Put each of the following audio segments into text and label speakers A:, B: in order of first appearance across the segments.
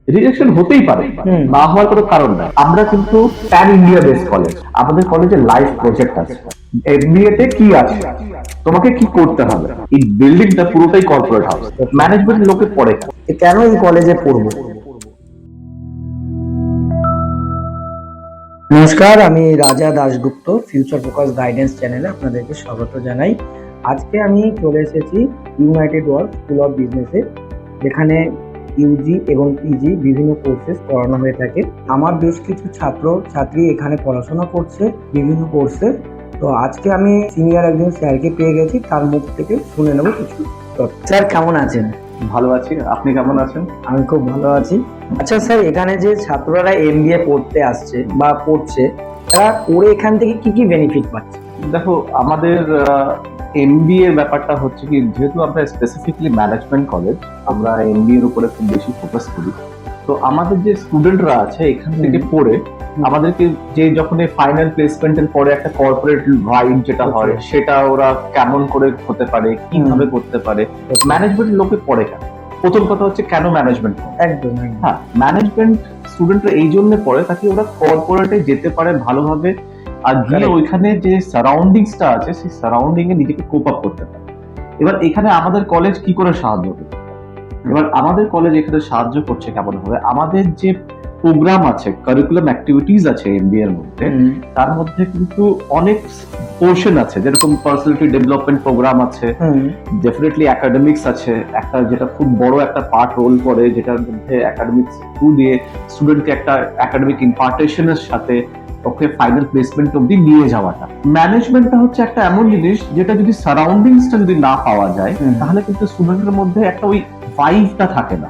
A: Rejection হতেই পারে, না হওয়ার কোনো কারণ নাই। আমরা কিন্তু প্যান ইন্ডিয়া বেস কলেজ, আমাদের কলেজে লাইভ প্রজেক্ট আছে। এমবিএ তে কি আছে, তোমাকে কি করতে হবে, এই বিল্ডিংটা পুরোটাই কর্পোরেট হাউস। ম্যানেজমেন্ট লোকে পড়ে কেন?
B: কেন এই কলেজে পড়বো? নমস্কার, আমি রাজা দাশগুপ্ত। ফিউচার ফোকাস গাইডেন্স চ্যানেলে আপনাদেরকে স্বাগত জানাই। আজকে আমি চলে এসেছি ইউনাইটেড ওয়ার্ল্ড স্কুল অফ বিজনেসে, যেখানে ইউজি এবং পিজি বিভিন্ন কোর্সেস করানো হয়ে থাকে। আমার বেশ কিছু ছাত্র ছাত্রী এখানে পড়াশোনা করছে বিভিন্ন কোর্সে। তো আজকে আমি সিনিয়র একজন স্যারকে পেয়ে গেছি, তার মুখ থেকে শুনে নেব কিছু তথ্য। স্যার কেমন আছেন?
A: ভালো আছি, আপনি কেমন আছেন?
B: আমি খুব ভালো আছি। আচ্ছা স্যার, এখানে যে ছাত্ররা এমবিএ পড়তে আসছে বা পড়ছে, তারা পড়ে এখান থেকে কি কি বেনিফিট পাচ্ছে?
A: দেখো, আমাদের এমবিএ ব্যাপারটা হচ্ছে কি, যেহেতু আমরা স্পেসিফিকলি ম্যানেজমেন্ট কলেজ, আমরা এমবিএ এর উপরে খুব বেশি ফোকাস করি। তো আমাদের যে স্টুডেন্টরা আছে এখান থেকে পড়ে আমাদেরকে যে যখন এই ফাইনাল প্লেসমেন্টের পরে একটা কর্পোরেট ভাইব যেটা হয়, সেটা ওরা কেমন করে হতে পারে, কিভাবে করতে পারে, ম্যানেজমেন্ট লোকে পড়ে কেন। প্রথম কথা হচ্ছে কেন ম্যানেজমেন্ট?
B: একদম।
A: হ্যাঁ, ম্যানেজমেন্ট স্টুডেন্টরা এই জন্য পড়ে তাকে ওরা কর্পোরেটে যেতে পারে ভালোভাবে, আর গিয়ে ওইখানে যে সারাউন্ডিংসটা আছে সেই সারাউন্ডিং এ নিজেকে কোপ আপ করতে পারে। এবার এখানে আমাদের কলেজ কি করে সাহায্য করবে? এবার আমাদের কলেজ এখানে সাহায্য করছে কেমন হবে, আমাদের যে প্রোগ্রাম আছে, কারিকুলাম অ্যাক্টিভিটিস আছে এমবিএ এর মধ্যে, তার মধ্যে কিন্তু অনেক পোর্শন আছে, যেরকম পার্সোনালিটি ডেভেলপমেন্ট প্রোগ্রাম আছে, ডেফিনেটলি একাডেমিক্স আছে, একটা যেটা খুব বড় একটা পার্ট রোল করে, যেটার মধ্যে একাডেমিক্স থ্রু দিয়ে স্টুডেন্টকে একটা একাডেমিক ইম্পার্টেশনের সাথে ওকে ফাইনাল প্লেসমেন্ট অব্দি নিয়ে যাওয়াটা। ম্যানেজমেন্টটা হচ্ছে একটা এমন জিনিস যেটা যদি সারাউন্ডিংসটা যদি না পাওয়া যায়, তাহলে কিন্তু স্টুডেন্টের মধ্যে একটা ওই ভাইবটা থাকে না।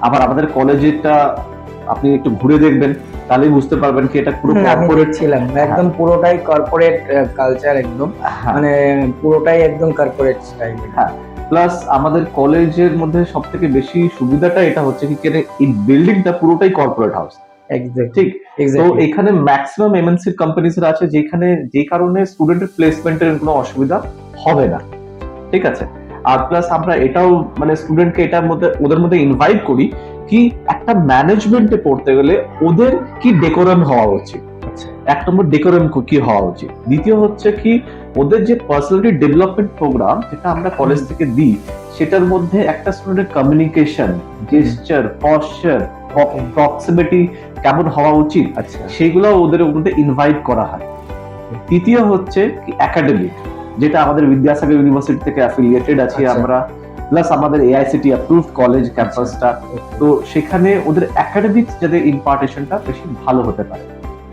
A: আবার আমাদের কলেজেরটা আপনি একটু ঘুরে দেখবেন, তাহলেই বুঝতে পারবেন কি এটা পুরো
B: কর্পোরেট ছিলাম, একদম পুরোটাই কর্পোরেট কালচার, একদম মানে পুরোটাই একদম কর্পোরেট স্টাইল।
A: হ্যাঁ, প্লাস আমাদের কলেজের মধ্যে সব থেকে বেশি সুবিধাটা এটা হচ্ছে কি, এই বিল্ডিংটা পুরোটাই কর্পোরেট হাউস। ঠিক, তো এখানে ম্যাক্সিমাম এমএনসি কোম্পানিজ আছে, যেখানে যে কারণে স্টুডেন্টের প্লেসমেন্টের কোনো অসুবিধা হবে না। ঠিক আছে, আর প্লাস আমরা এটাও মানে স্টুডেন্টকে এটার মধ্যে ওদের মধ্যে ইনভাইট করি কি, একটা ম্যানেজমেন্টে পড়তে গেলে ওদের কি ডেকোরাম হওয়া উচিত। এক নম্বর ডেকোরাম কি হওয়া উচিত, দ্বিতীয় হচ্ছে কি ওদের যে পার্সোনালিটি ডেভেলপমেন্ট প্রোগ্রাম যেটা আমরা কলেজ থেকে দিই, সেটার মধ্যে একটা স্টুডেন্টের কমিউনিকেশন, জেস্টার, পশ্চার, প্রক্সিমিটি কেমন হওয়া উচিত, সেইগুলো ওদের মধ্যে ইনভাইট করা হয়। তৃতীয় হচ্ছে একাডেমিক, যেটা আমাদের বিদ্যাসাগর ইউনিভার্সিটি থেকে অ্যাফিলিয়েটেড আছি আমরা, প্লাস আমাদের এআইসিটি অ্যাপ্রুভড কলেজ ক্যাম্পাসটা, তো সেখানে ওদের একাডেমিক্স যাতে ইম্পার্টেশনটা বেশি ভালো হতে পারে।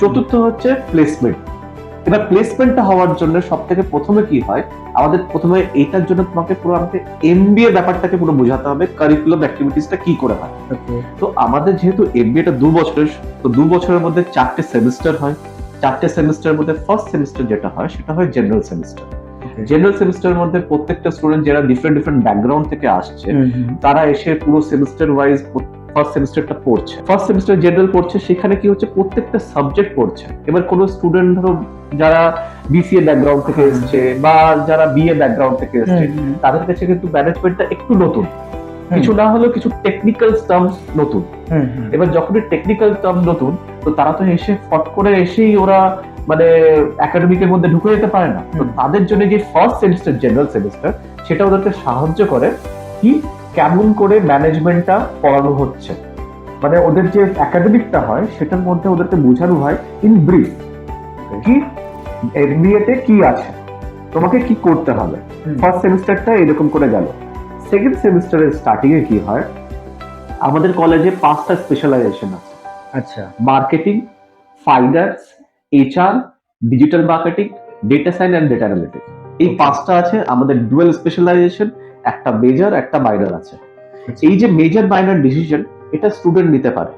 A: চতুর্থ হচ্ছে প্লেসমেন্ট। এবার প্লেসমেন্টটা হওয়ার জন্য সব থেকে প্রথমে কি হয়, আমাদের প্রথমে এটার জন্য তোমাকে পুরো আমাকে এমবিএ ব্যাপারটাকে পুরো বোঝাতে হবে, কারিকুলাম অ্যাক্টিভিটিসটা কি করে হয়। তো আমাদের যেহেতু এমবিএটা 2 বছরের, তো 2 বছরের মধ্যে 4টে সেমিস্টার হয়। 4টে সেমিস্টারের মধ্যে ফার্স্ট সেমিস্টার যেটা হয় সেটা হয় জেনারেল সেমিস্টার। জেনারেল সেমিস্টারের মধ্যে প্রত্যেকটা স্টুডেন্ট যারা ডিফারেন্ট ব্যাকগ্রাউন্ড থেকে আসছে, তারা এসে পুরো সেমিস্টার ওয়াইজ ফার্স্ট সেমিস্টারটা পড়ছে। ফার্স্ট সেমিস্টার জেনারেল পড়ছে, সেখানে কি হচ্ছে প্রত্যেকটা সাবজেক্ট পড়ছে। এবার কোনো স্টুডেন্ট ধরো যারা বিসিএ ব্যাকগ্রাউন্ড থেকে এসছে বা যারা বিএ ব্যাকগ্রাউন্ড থেকে এসছে, তাদের কাছে কিন্তু ম্যানেজমেন্টটা একটু নতুন, কিছু না হলেও কিছু টেকনিক্যাল টার্মস নতুন। এবার যখনই টেকনিক্যাল টার্ম নতুন, তো তারা তো এসে ফট করে এসেই ওরা মানে একাডেমিকের মধ্যে ঢুকে যেতে পারে না। তো তাদের জন্য যে ফার্স্ট সেমিস্টার জেনারেল সেমিস্টার, সেটা ওদেরকে সাহায্য করে কি কেমন করে ম্যানেজমেন্টটা পড়ানো হচ্ছে, মানে ওদের যে একাডেমিকটা হয় সেটার মধ্যে ওদেরকে বোঝানো হয় ইন ব্রিফ কি এমবিএ তে কি আছে, তোমাকে কি করতে হবে। ফার্স্ট সেমিস্টারটা এরকম করে গেল। সেকেন্ড সেমিস্টারের স্টার্টিং এ কি হয়, আমাদের কলেজে 5টা স্পেশালাইজেশন আছে।
B: আচ্ছা,
A: marketing, finance, HR, digital marketing, data science and data analytics, এই 5টা আছে আমাদের ডুয়াল স্পেশালাইজেশন। একটা মেজর একটা মাইনর আছে। এই যে মেজর মাইনর ডিসিশন এটা স্টুডেন্ট নিতে পারে,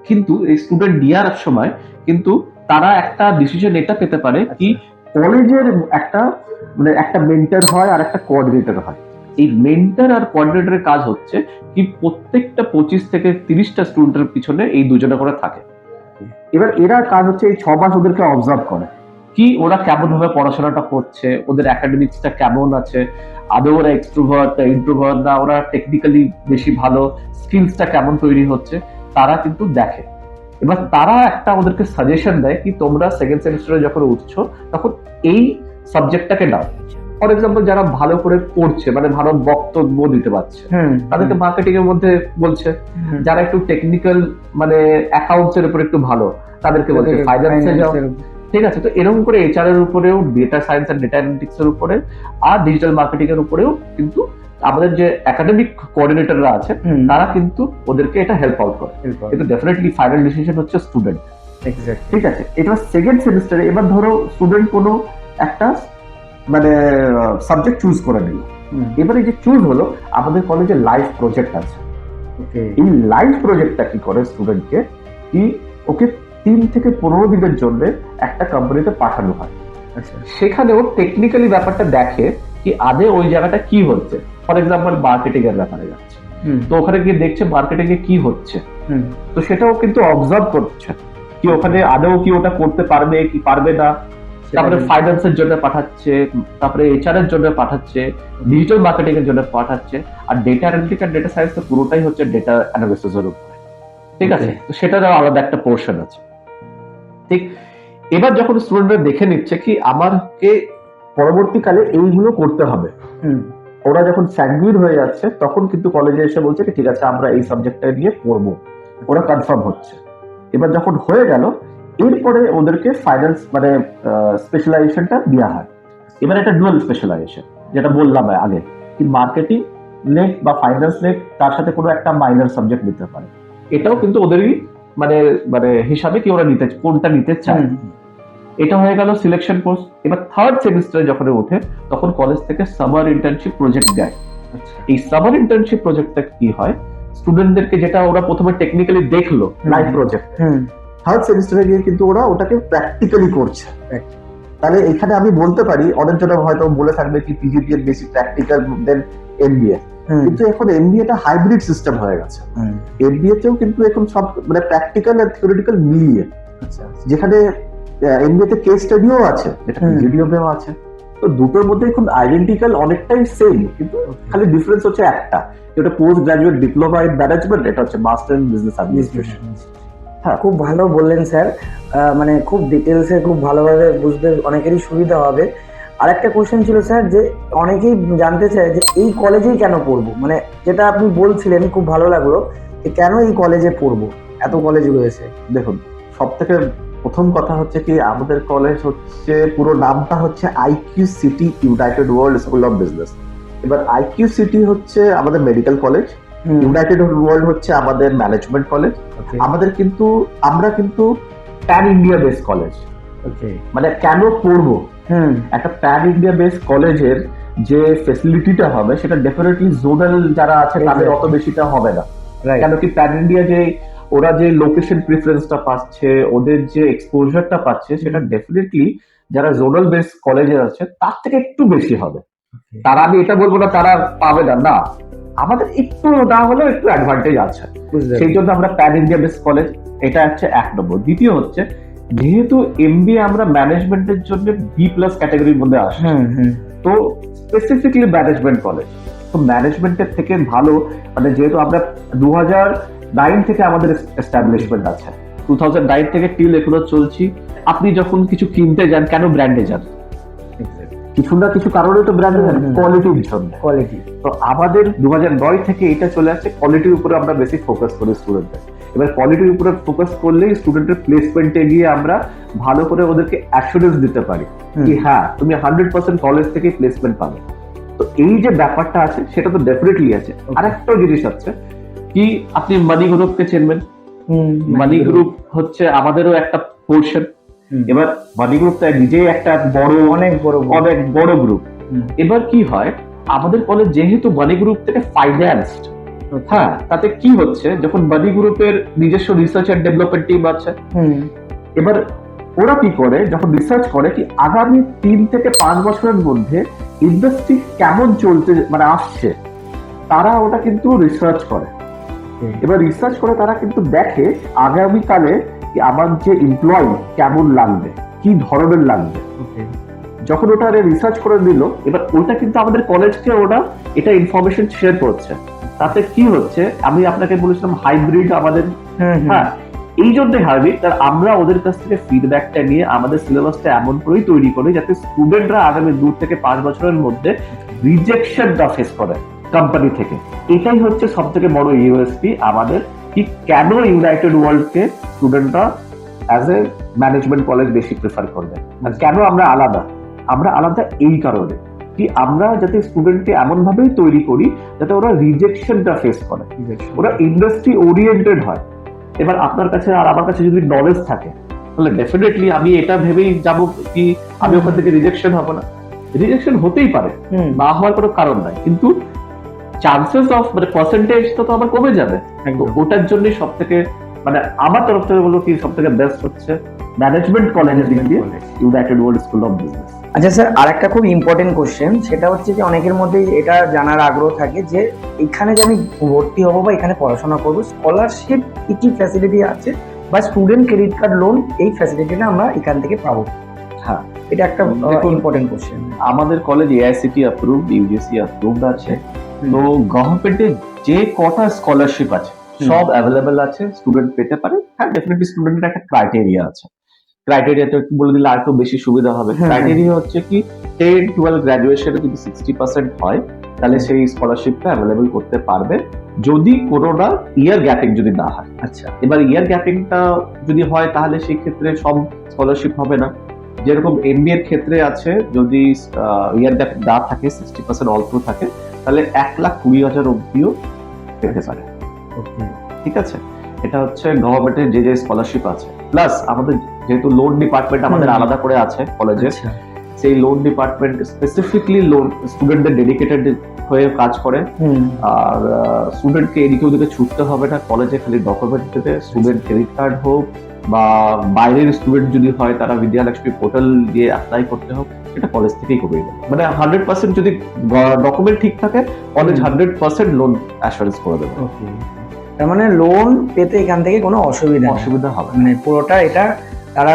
A: কিন্তু এই স্টুডেন্ট নেওয়ার সময় কিন্তু তারা একটা ডিসিশন এটা পেতে পারে কি কলেজের একটা মানে একটা মেন্টর হয় আর একটা কোঅর্ডিনেটর হয়। এই মেন্টর আর কোঅর্ডিনেটরের কাজ হচ্ছে কি প্রত্যেকটা 25 থেকে 30টা স্টুডেন্টের পিছনে এই দুজনে করে থাকে। এবার এরা কাজ হচ্ছে এই 6 মাস ওদেরকে অবজার্ভ করে কি ওরা কেমন ভাবে পড়াশোনাটা করছে, ওদের একাডেমিক্সটা কেমন আছে, আদৌ ওরা এক্সট্রোভার্ট ইন্ট্রোভার্ট, না ওরা টেকনিক্যালি বেশি ভালো, স্কিলসটা কেমন তৈরি হচ্ছে, তারা কিন্তু দেখে। এবার তারা একটা ওদেরকে সাজেশন দেয় কি তোমরা সেকেন্ড সেমিস্টারে যখন উঠছো তখন এই সাবজেক্টটাকে নাও। ফর এক্সাম্পল যারা ভালো করে পড়ছে, মানে ভালো বক্তব্য দিতে পারছে, তাদেরকে মার্কেটিং এর মধ্যে বলছে। যারা একটু টেকনিক্যাল মানে অ্যাকাউন্টস এর উপর একটু ভালো, তাদেরকে বলছে ফাইন্যান্সে যাও। ঠিক আছে, তো এরকম করে এইচআর এর উপরেও, ডেটা সায়েন্স আর ডেটা অ্যানালিটিক্স এর উপরে, আর ডিজিটাল মার্কেটিং এর উপরেও কিন্তু আমাদের যে একাডেমিক কোঅর্ডিনেটররা আছে তারা কিন্তু ওদেরকে এটা হেল্প আউট করে। কিন্তু ডেফিনেটলি ফাইনাল ডিসিশন হচ্ছে স্টুডেন্ট। ঠিক আছে, এটা সেকেন্ড সেমিস্টারে এবার ধরো স্টুডেন্ট কোনো একটা মানে সাবজেক্ট চুজ করে নিল। এবারে যে চুজ হলো, আমাদের কলেজে লাইভ প্রজেক্ট আছে। এই লাইভ প্রজেক্টটা কি করে স্টুডেন্টকে, কি ওকে 3 থেকে 15 দিনের জন্য একটা কোম্পানিতে পাঠানো হয়। সেখানেও টেকনিক্যালি ব্যাপারটা দেখে কি আদে ওই জায়গাটা কি হচ্ছে। ফর এক্সাম্পল মার্কেটিং এর ব্যাপারে যাচ্ছে, তো ওখানে গিয়ে দেখছে মার্কেটিং এ কি হচ্ছে, তো সেটাও কিন্তু অবজার্ভ করছে কি ওখানে আদৌ কি ওটা করতে পারবে কি পারবে না। তারপরে ফাইন্যান্সের জন্য পাঠাচ্ছে, তারপরে এইচআর এর জন্য পাঠাচ্ছে, ডিজিটাল মার্কেটিং এর জন্য পাঠাচ্ছে। আর ডেটা অ্যানালিটিক্স আর ডেটা সায়েন্স তো পুরোটাই হচ্ছে ডেটা অ্যানালিসিস এর উপরে। ঠিক আছে, তো সেটারও আলাদা একটা পোর্শন আছে। ঠিক, এবার যখন স্টুডেন্টরা দেখে নিচ্ছে কি আমাকে পরবর্তীকালে এইগুলো করতে হবে, ওরা যখন স্যাঙ্গুইন হয়ে যাচ্ছে তখন কিন্তু কলেজে এসে বলছে কি ঠিক আছে আমরা এই সাবজেক্টটা নিয়ে পড়বো, ওরা কনফার্ম হচ্ছে। এবার যখন হয়ে গেল, এরপরে ওদেরকে ফাইন্যান্স মানে স্পেশালাইজেশনটা দেওয়া হয়। এবার এটা ডুয়াল স্পেশালাইজেশন, যেটা বললাম আগে, কি মার্কেটিং নেট বা ফাইন্যান্স নেট তার সাথে কোনো একটা মাইনর সাবজেক্ট নিতে পারে। এটাও কিন্তু ওদেরই মানে মানে হিসাবে কি ওরা নিতে কোনটা নিতে চায়। এটা হয়ে গেল সিলেকশন কোর্স। এবার থার্ড সেমিস্টারে যখন ওঠে তখন কলেজ থেকে সামার ইন্টার্নশিপ প্রজেক্ট দেয়। এই সামার ইন্টার্নশিপ প্রজেক্টটা কি হয়, স্টুডেন্টদেরকে যেটা ওরা প্রথমে টেকনিক্যালি দেখলো লাইভ প্রজেক্ট, থার্ড সেমিস্টারে গিয়ে কিন্তু ওরা ওটাকে প্র্যাকটিক্যালি করছে। তাহলে এখানে আমি বলতে পারি অনেক জন হয়তো বলে থাকবে কি পিজিপি এর বেশি প্র্যাকটিক্যাল দেন এমবিএ, কিন্তু এখন এমবিএ টা হাইব্রিড সিস্টেম হয়ে গেছে। এমবিএ তেও কিন্তু এখন সব মানে প্র্যাকটিক্যাল আর থিওরিটিক্যাল মিলিয়ে, যেখানে এমবিএ তে কেস স্টাডিও আছে, এটা পিজিডিও আছে। তো দুটোর মধ্যে এখন আইডেন্টিক্যাল অনেকটাই সেম, কিন্তু খালি ডিফারেন্স হচ্ছে একটা, যেটা post graduate diploma in management, এটা হচ্ছে মাস্টার ইন বিজনেস অ্যাডমিনিস্ট্রেশন।
B: হ্যাঁ, খুব ভালো বললেন স্যার, মানে খুব ডিটেলসে খুব ভালোভাবে বুঝতে অনেকেরই সুবিধা হবে। আর একটা কোশ্চেন ছিল স্যার, যে অনেকেই জানতে চায় যে এই কলেজেই কেন পড়বো, মানে যেটা আপনি বলছিলেন খুব ভালো লাগলো, যে কেন এই কলেজে পড়বো, এত কলেজ রয়েছে।
A: দেখুন, সব থেকে প্রথম কথা হচ্ছে কি আমাদের কলেজ হচ্ছে পুরো নামটা হচ্ছে IQ city united world school of business. এবার আইকিউ সিটি হচ্ছে আমাদের মেডিকেল কলেজ, ইউনাইটেড ওয়ার্ল্ড হচ্ছে আমাদের ম্যানেজমেন্ট কলেজ। আমাদের কিন্তু আমরা কিন্তু প্যান ইন্ডিয়া বেস কলেজ। মানে কেন পড়বো, একটা প্যান ইন্ডিয়া বেস কলেজের যে ফেসিলিটিটা হবে সেটা ডেফিনেটলি জোনাল যারা আছে তাদের অত বেশিটা হবে না। কেন কি প্যান ইন্ডিয়া যে ওরা যে লোকেশন প্রিফারেন্সটা পাচ্ছে, ওদের যে এক্সপোজারটা পাচ্ছে, সেটা ডেফিনেটলি যারা জোনাল বেস কলেজে আছে তার থেকে একটু বেশি হবে। তারা আমি এটা বলবো না তারা পাবে না, না, আমাদের একটু না হলেও একটু অ্যাডভান্টেজ আছে। সেই জন্য আমরা প্যান ইন্ডিয়া বেস কলেজ, এটা হচ্ছে 1 নম্বর। দ্বিতীয় হচ্ছে যেহেতু এমবিএ আমরা ম্যানেজমেন্টের জন্য বি প্লাস ক্যাটাগরির মধ্যে আসি, তো স্পেসিফিকলি ম্যানেজমেন্ট কলেজ, তো ম্যানেজমেন্টের থেকে ভালো মানে যেহেতু আমরা 2009 থেকে আমাদের এস্টাবলিশমেন্ট আছে, 2009 থেকে টিল এখনো চলছি। আপনি যখন কিছু কিনতে যান কেন ব্র্যান্ডে যান, কিছু না কিছু কারণে তো ব্র্যান্ডে যান, কোয়ালিটির জন্য। কোয়ালিটি তো আমাদের 2009 থেকে এটা চলে আসছে, কোয়ালিটির উপরে আমরা বেশি ফোকাস করি স্টুডেন্টদের। এবার কোয়ালিটির উপরে ফোকাস করলেই স্টুডেন্টের প্লেসমেন্টে গিয়ে আমরা ভালো করে ওদেরকে অ্যাসুরেন্স দিতে পারি কি হ্যাঁ তুমি 100% কলেজ থেকে প্লেসমেন্ট পাবে। তো এই যে ব্যাপারটা আছে সেটা তো ডেফিনেটলি আছে। আরেকটা জিনিস আছে কি, আপনি মানি গ্রুপকে চিনবেন, মানি গ্রুপ হচ্ছে আমাদেরও একটা পোর্শন। এবার মানি গ্রুপটা নিজেই একটা বড় অনেক বড় গ্রুপ। এবার কি হয়, আমাদের কলেজ যেহেতু মানি গ্রুপ থেকে ফাইন্যান্সড, হ্যাঁ, তাতে কি হচ্ছে যখন মানি গ্রুপের নিজস্ব রিসার্চ এন্ড ডেভেলপমেন্ট টিম আছে, এবার ওরা কি করে যখন রিসার্চ করে কি আগামী 3 থেকে 5 বছরের মধ্যে ইন্ডাস্ট্রি কেমন চলতে মানে আসছে, তারা ওটা কিন্তু রিসার্চ করে। এবার রিসার্চ করে তারা কিন্তু দেখে আগামীকালে আমার যে এমপ্লয়ি কেমন লাগবে, কি ধরনের লাগবে। যখন ওটা রিসার্চ করে দিল, এবার ওটা কিন্তু আমাদের কলেজকে ওটা এটা ইনফরমেশন শেয়ার করছে তাতে কি হচ্ছে, আমি আপনাকে বলেছিলাম হাইব্রিড আমাদের,
B: হ্যাঁ
A: হ্যাঁ এই জন্য হাইব্রিড, কারণ আমরা ওদের কাছ থেকে ফিডব্যাকটা নিয়ে আমাদের সিলেবাসটা এমন করেই তৈরি করি যাতে স্টুডেন্টরা আগামী 2 থেকে 5 বছরের মধ্যে রিজেকশনটা ফেস করে কোম্পানি থেকে। এটাই হচ্ছে সব থেকে বড় ইউএসপি আমাদের, কি কেন ইউনাইটেড ওয়ার্ল্ডকে স্টুডেন্টরা অ্যাজ এ ম্যানেজমেন্ট কলেজ বেশি প্রেফার করবে, আর কেন আমরা আলাদা। আমরা আলাদা এই কারণে কি আমরা যাতে স্টুডেন্টকে এমন ভাবেই তৈরি করি যাতে ওরা রিজেকশনটা ফেস করে, ওরা ইন্ডাস্ট্রি ওরিয়েন্টেড হয়। এবার আপনার কাছে আর আমার কাছে যদি নলেজ থাকে তাহলে ডেফিনেটলি আমি এটা ভেবেই যাব কি আমি ওখান থেকে রিজেকশন হবো না। রিজেকশন হতেই পারে, না হওয়ার কোনো কারণ নাই, কিন্তু চান্সেস অফ মানে পার্সেন্টেজটা তো আবার কমে যাবে। তো ওটার জন্য সব থেকে মানে আমার তরফ থেকে বলবো কি সব থেকে বেস্ট হচ্ছে ম্যানেজমেন্ট কলেজের দিক দিয়ে United world school of business.
B: আচ্ছা স্যার, আরেকটা খুব ইম্পর্টেন্ট কোশ্চেন, সেটা হচ্ছে যে অনেকের মধ্যে এটা জানার আগ্রহ থাকে যে এখানে যে আমি ভর্তি হবো বা এখানে পড়াশোনা করবো, স্কলারশিপ কি কি ফ্যাসিলিটি আছে বা স্টুডেন্ট ক্রেডিট কার্ড লোন এই ফ্যাসিলিটিটা আমরা এখান থেকে পাবো?
A: হ্যাঁ,
B: এটা একটা ইম্পর্টেন্ট কোশ্চেন।
A: আমাদের college AICTE approved, UGC approved আছে। তো গভর্নমেন্টের যে কটা স্কলারশিপ আছে সব অ্যাভেলেবেল আছে, স্টুডেন্ট পেতে পারে। হ্যাঁ ডেফিনেটলি স্টুডেন্টের একটা ক্রাইটেরিয়া আছে, ক্রাইটেরিয়াটা একটু বলে দিলে আর একটু বেশি সুবিধা হবে। ক্রাইটেরিয়া হচ্ছে কি 10-12 গ্রাজুয়েশনে যদি 60% হয় তাহলে সেই স্কলারশিপটা অ্যাভেলেবল করতে পারবে, যদি কোনোটা ইয়ার গ্যাপিং যদি না হয়।
B: আচ্ছা,
A: এবার ইয়ার গ্যাপিংটা যদি হয় তাহলে সেই ক্ষেত্রে সব স্কলারশিপ হবে না। যেরকম এমবিএ এর ক্ষেত্রে আছে, যদি ইয়ার গ্যাপিং না থাকে 60% অল থ্রু থাকে তাহলে 1,20,000 অব্দিও পেতে পারে। ঠিক আছে, এটা হচ্ছে গভর্নমেন্টের যে যে স্কলারশিপ আছে। প্লাস আমাদের যেহেতু লোন ডিপার্টমেন্ট আমাদের আলাদা করে আছে কলেজে, সেই লোন ডিপার্টমেন্ট স্পেসিফিকলি লোন স্টুডেন্টদের ডেডিকেটেড হয়ে কাজ করে। আর স্টুডেন্টকে এদিকে ওদিকে ছুটতে হবে না, কলেজে খালি ডকুমেন্ট দেবে, স্টুডেন্ট ক্রেডিট কার্ড হোক বা বাইরের স্টুডেন্ট যদি হয় তারা বিদ্যালক্ষ্মী পোর্টাল দিয়ে অ্যাপ্লাই করতে হোক, এটা কলেজ থেকেই করে দেবে। মানে 100% যদি ডকুমেন্ট ঠিক থাকে কলেজ 100% লোন অ্যাসুরেন্স করে দেবে।
B: তার মানে লোন পেতে এখান থেকে কোনো অসুবিধা
A: হবে
B: মানে পুরোটা এটা তারা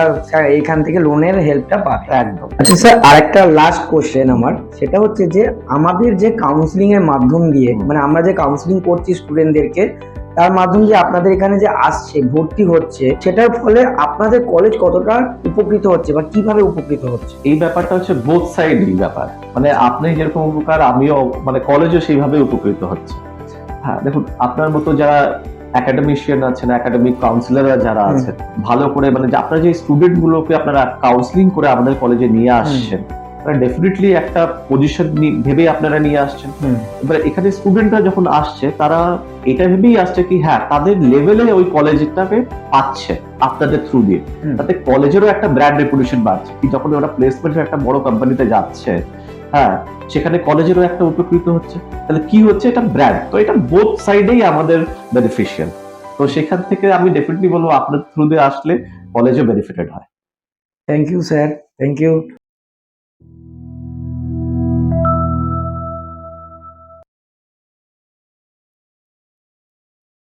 B: এইখান থেকে লোনের হেল্পটা পাবে
A: একদম।
B: আচ্ছা স্যার, আরেকটা লাস্ট কোশ্চেন আমার, সেটা হচ্ছে যে আমাদের যে কাউন্সিলিং এর মাধ্যম দিয়ে মানে আমরা যে কাউন্সিলিং করছি স্টুডেন্টদেরকে, তার মাধ্যম দিয়ে আপনাদের এখানে যে আসছে ভর্তি হচ্ছে, সেটার ফলে আপনাদের কলেজ কতটা উপকৃত হচ্ছে বা কিভাবে উপকৃত হচ্ছে?
A: এই ব্যাপারটা হচ্ছে বোথ সাইডই ব্যাপার, মানে আপনি যেরকম উপকার আমিও মানে কলেজও সেইভাবে উপকৃত হচ্ছে। হ্যাঁ দেখুন, আপনার মতো যারা একাডেমিশিয়ান আছেন, একাডেমিক কাউন্সিলররা যারা আছেন, ভালো করে মানে আপনারা যে স্টুডেন্ট গুলোকে আপনারা কাউন্সিলিং করে আমাদের কলেজে নিয়ে আসছেন, ডেফিনেটলি একটা পজিশন ভেবে আপনারা নিয়ে আসছেন। এবার এখানে স্টুডেন্টরা যখন আসছে তারা এটা ভেবেই আসছে কি হ্যাঁ তাদের লেভেলে ওই কলেজটাকে পাচ্ছে আপনাদের থ্রু দিয়ে, তাতে কলেজেরও একটা ব্র্যান্ড রেপুটেশন বাড়ছে, কি যখন ওরা প্লেসমেন্টের একটা বড় কোম্পানিতে যাচ্ছে, হ্যাঁ সেখানে কলেজেরও একটা উপকৃত হচ্ছে, তাহলে কি হচ্ছে এটা ব্র্যান্ড। তো এটা বোথ সাইডেই আমাদের বেনিফিশিয়াল। তো সেখান থেকে আমি ডেফিনেটলি বলবো আপনার থ্রু দিয়ে আসলে কলেজও বেনিফিটেড হয়।
B: Thank you sir, thank you.